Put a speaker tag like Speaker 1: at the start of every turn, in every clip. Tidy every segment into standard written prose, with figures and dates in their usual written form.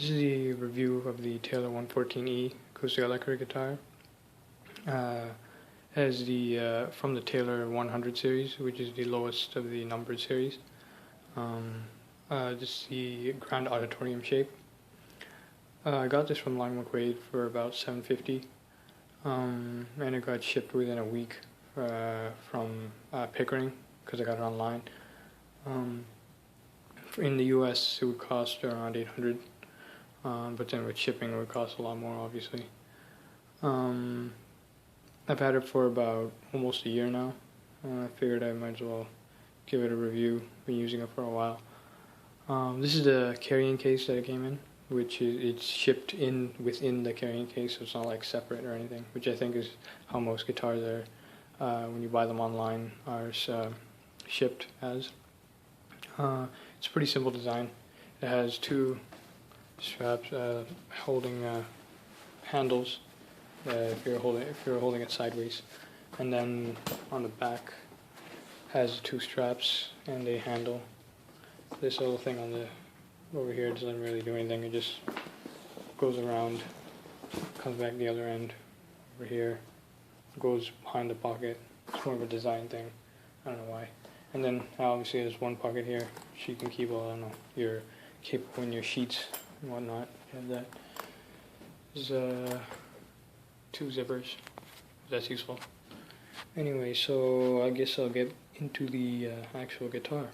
Speaker 1: This is the review of the Taylor 114E acoustic-electric guitar. Has the from the Taylor 100 series, which is the lowest of the numbered series. This is the grand auditorium shape. I got this from Long McQuaid for about $7.50, and it got shipped within a week from Pickering because I got it online. In the US, it would cost around $800. But then with shipping it would cost a lot more, obviously. I've had it for about almost a year now. I figured I might as well give it a review. Been using it for a while. This is the carrying case that it came in, which is it's shipped in within the carrying case, so it's not like separate or anything, which I think is how most guitars are when you buy them online are shipped as. It's a pretty simple design. It has two straps holding handles if you're holding it sideways, and then on the back has two straps and a handle. This little thing on the over here doesn't really do anything. It just goes around, comes back the other end over here, goes behind the pocket. It's more of a design thing. I don't know why. And then obviously there's one pocket here, so you can keep all, I don't know, your cable and your sheets and whatnot. You have that. There's two zippers. That's useful. Anyway, so I guess I'll get into the actual guitar.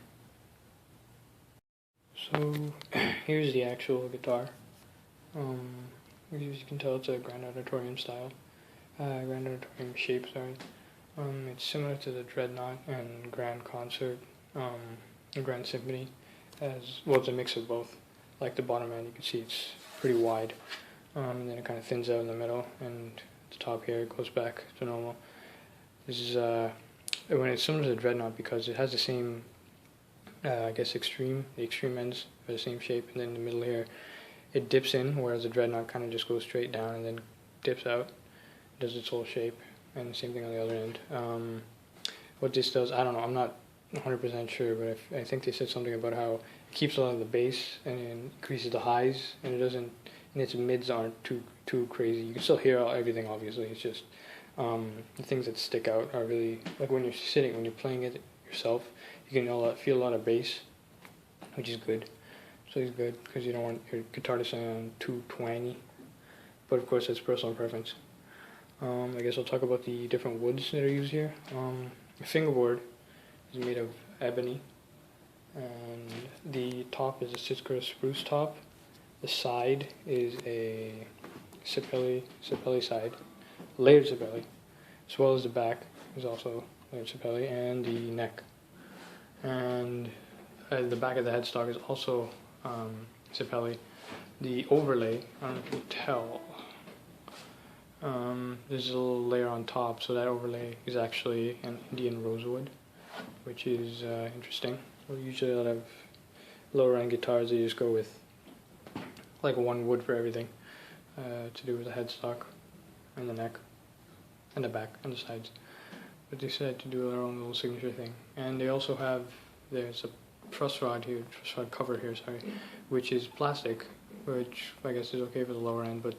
Speaker 1: So here's the actual guitar. As you can tell, it's a grand auditorium style, grand auditorium shape. Sorry. It's similar to the Dreadnought and Grand Concert, and Grand Symphony. As well, it's a mix of both. Like the bottom end, you can see it's pretty wide, and then it kind of thins out in the middle, and the top here it goes back to normal. This is when it's similar to the Dreadnought because it has the same, I guess, the extreme ends are the same shape, and then in the middle here it dips in, whereas the Dreadnought kind of just goes straight down and then dips out, does its whole shape, and the same thing on the other end. What this does, I don't know, I'm not 100% sure, but I think they said something about how it keeps a lot of the bass and increases the highs, and it doesn't, and its mids aren't too crazy. You can still hear everything, obviously. It's just the things that stick out are really, like when you're playing it yourself, you can feel a lot of bass, which is good. So it's good because you don't want your guitar to sound too twangy, but of course it's personal preference. I guess I'll talk about the different woods that are used here. The fingerboard is made of ebony, and the top is a Sitka spruce top. The side is a sapelli side, layered sapelli, as well as the back is also layered sapelli, and the neck. And the back of the headstock is also sapelli. The overlay, I don't know if you can tell, there's a little layer on top, so that overlay is actually an Indian rosewood, which is interesting. Well, usually a lot of lower end guitars, they just go with like one wood for everything to do with the headstock and the neck and the back and the sides. But they decided to do their own little signature thing. And they also have, there's a truss rod cover here, sorry, which is plastic, which I guess is okay for the lower end, but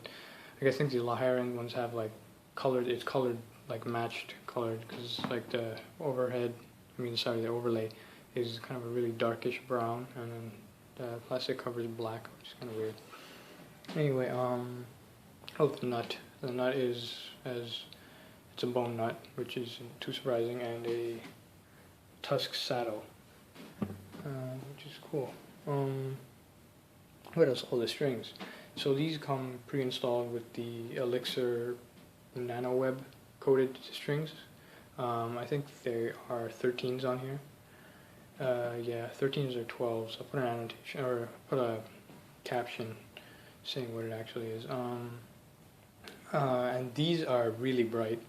Speaker 1: I think the higher end ones have like colored, it's colored, like matched colored, because like the the overlay is kind of a really darkish brown, and then the plastic cover is black, which is kind of weird. Anyway, the nut is, it's a bone nut, which isn't too surprising, and a tusk saddle, which is cool. What else? Oh, the strings. So these come pre-installed with the Elixir Nano Web coated strings. I think there are 13s on here. Yeah, 13s or 12s. I'll put an annotation or put a caption saying what it actually is. And these are really bright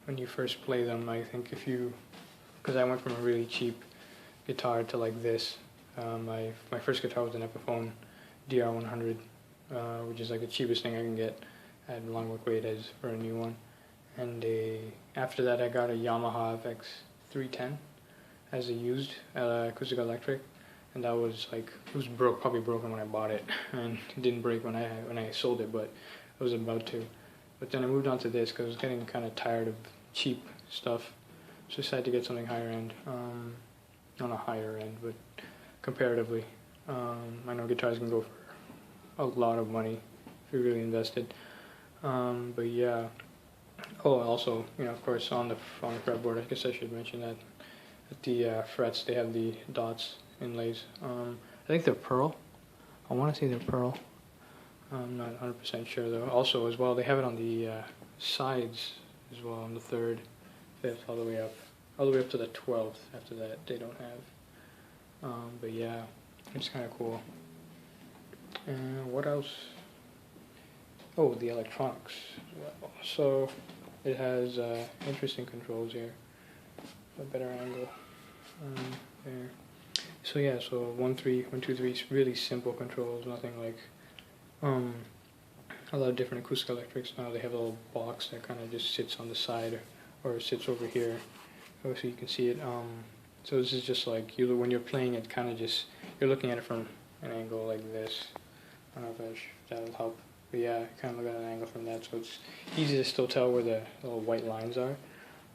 Speaker 1: when you first play them. I think because I went from a really cheap guitar to like this. My first guitar was an Epiphone DR100. Which is like the cheapest thing I can get at Long McQuaid as for a new one. And after that I got a Yamaha FX310 as a used acoustic-electric, and that was like, it was probably broken when I bought it, and it didn't break when I sold it, but it was about to. But then I moved on to this because I was getting kind of tired of cheap stuff, so I decided to get something higher end. Not a higher end, but comparatively. I know guitars can go for a lot of money if you're really invested. But yeah. Oh, also, of course, on the fretboard, I guess I should mention that at the frets they have the dots inlays. I think they're pearl. I want to say they're pearl. I'm not 100% sure though. Also, as well, they have it on the sides as well, on the 3rd, 5th, all the way up to the 12th. After that, they don't have. But yeah, it's kind of cool. And what else? Oh, the electronics. Well, so it has interesting controls here. A better angle there. So yeah, so 1, 3, 1, 2, 3. It's really simple controls. Nothing like a lot of different Acoustic-electrics now. They have a little box that kind of just sits on the side or sits over here, so you can see it. So this is just like when you're playing it, kind of just you're looking at it from an angle like this. I don't know if that'll help. But yeah, kind of look at an angle from that, so it's easy to still tell where the little white lines are.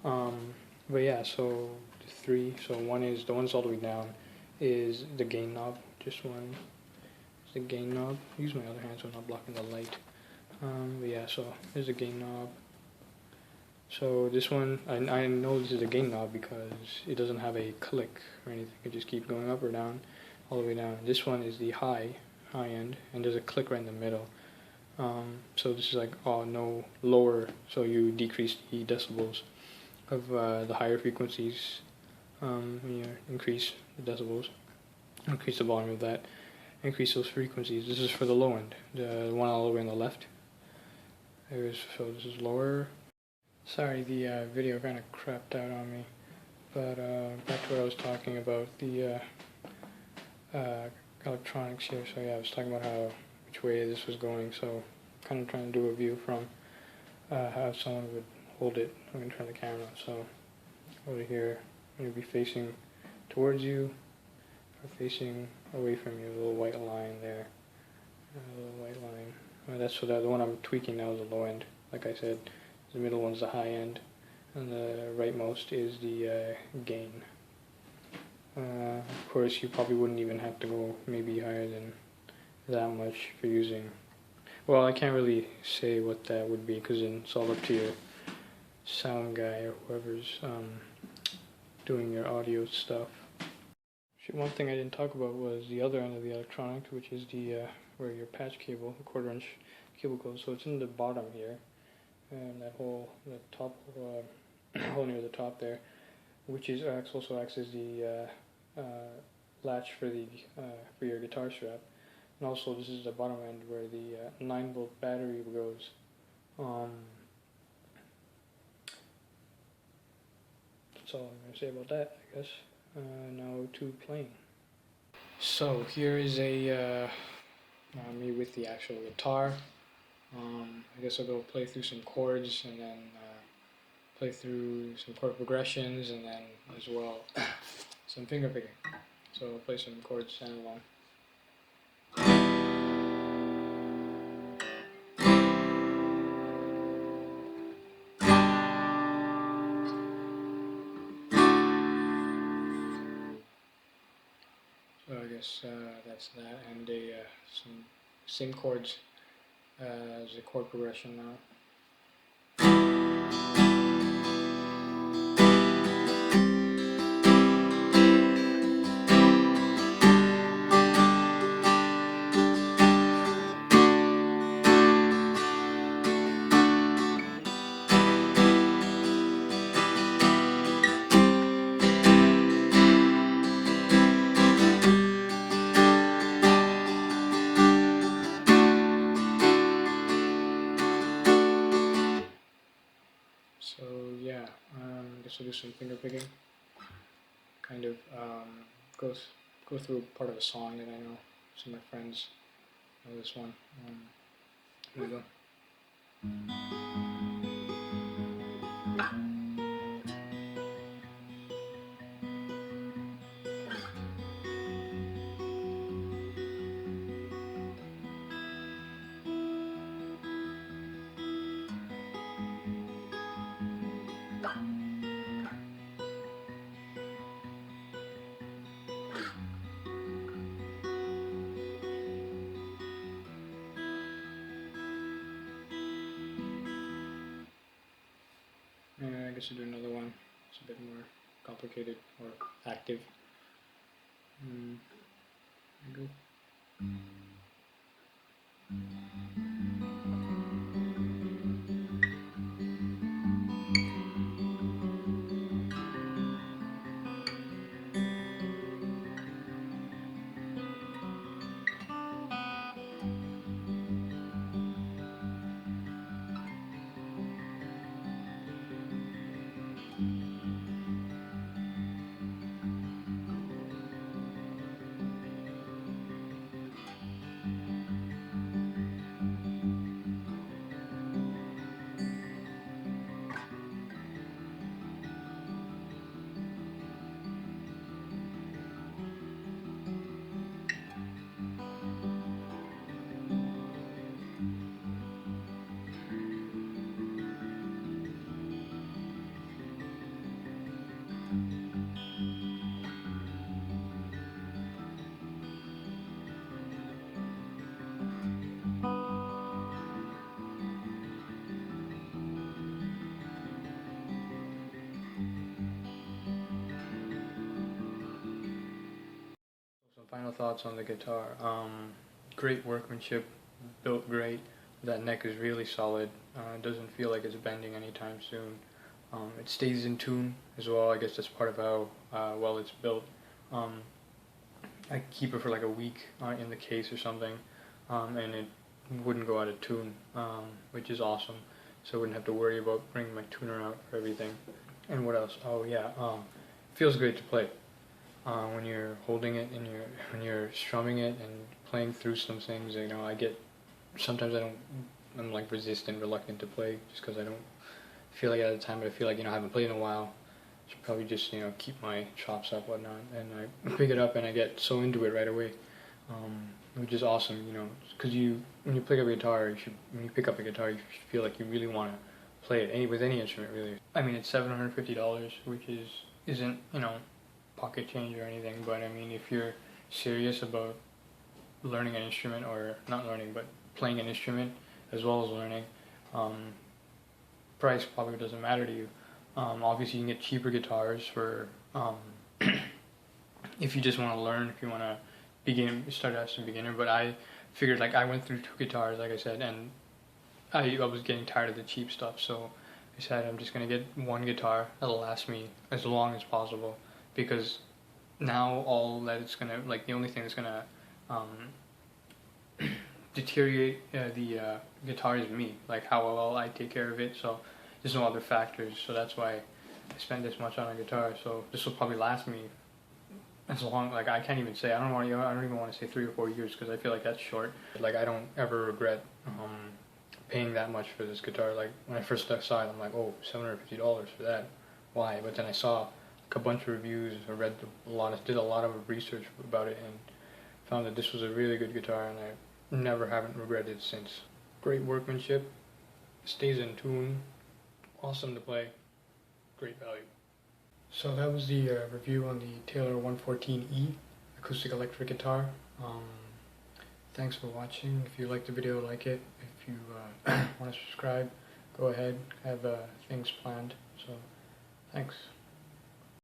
Speaker 1: But yeah, so the 3. So one is the one's all the way down is the gain knob. Just one is the gain knob. Use my other hand so I'm not blocking the light. But yeah, so there's the gain knob. So this one, I know this is a gain knob because it doesn't have a click or anything. It just keeps going up or down, all the way down. This one is the high end, and there's a click right in the middle. So this is like no lower, so you decrease the decibels of the higher frequencies. When you increase the decibels, increase the volume of that, increase those frequencies. This is for the low end, the one all the way on the left. So this is lower. Sorry, the video kind of crapped out on me, but back to what I was talking about, the electronics here. So yeah, I was talking about which way this was going, so kind of trying to do a view from how someone would hold it. I'm going to turn the camera, so over here, I'm going to be facing towards you, or facing away from you, a little white line there, a little white line. That's the one I'm tweaking now is the low end. Like I said, the middle one's the high end, and the rightmost is the gain. Of course, you probably wouldn't even have to go maybe higher than that much for using. Well, I can't really say what that would be because it's all up to your sound guy or whoever's doing your audio stuff. One thing I didn't talk about was the other end of the electronics, which is the where your patch cable, the 1/4 inch cable goes. So it's in the bottom here, and that hole, the top hole near the top there, which is also acts as the latch for your guitar strap. And also this is the bottom end where the 9-volt battery goes. That's all I'm going to say about that, I guess. Now to playing. So here is me with the actual guitar. I guess I'll go play through some chords and then play through some chord progressions and then as well some finger picking. So I'll play some chords and along. So I guess that's that, and some same chords as a chord progression now. So yeah, I guess we'll do some finger picking. Kind of go through part of a song that I know. Some of my friends know this one. Here we go. guess I'll do another one. It's a bit more complicated or active. There you go. Some final thoughts on the guitar. Great workmanship, built great. That neck is really solid. It doesn't feel like it's bending anytime soon. It stays in tune as well. I guess that's part of how well it's built. I keep it for like a week in the case or something, and it wouldn't go out of tune, which is awesome. So I wouldn't have to worry about bringing my tuner out for everything. And what else? Oh yeah, feels great to play. When you're holding it and when you're strumming it and playing through some things, you know, I'm like reluctant to play just because I don't feel like at the time, but I feel like, you know, I haven't played in a while. Should probably just, you know, keep my chops up, whatnot, and I pick it up and I get so into it right away, which is awesome, you know, because when you pick up a guitar, when you pick up a guitar, you feel like you really want to play it with any instrument, really. I mean, it's $750, which isn't, you know, pocket change or anything, but I mean, if you're serious about learning an instrument, or not learning, but playing an instrument as well as learning, price probably doesn't matter to you. Obviously, you can get cheaper guitars for if you just want to learn, if you want to start as a beginner. But I figured, like, I went through 2 guitars, like I said, and I was getting tired of the cheap stuff, so I said I'm just going to get one guitar that'll last me as long as possible, because now all that it's going to, like, the only thing that's going to deteriorate the guitar is me, like how well I take care of it. So there's no other factors, so that's why I spend this much on a guitar. So this will probably last me as long, like, I can't even say, I don't even want to say 3 or 4 years, because I feel like that's short. Like, I don't ever regret paying that much for this guitar. Like, when I first saw it, I'm like, oh, $750 for that, why? But then I saw like a bunch of reviews, I did a lot of research about it, and found that this was a really good guitar, and I haven't regretted it since. Great workmanship, stays in tune, awesome to play, great value. So that was the review on the Taylor 114E acoustic electric guitar. Thanks for watching. If you liked the video, like it. If you want to subscribe, go ahead. I have things planned. So thanks.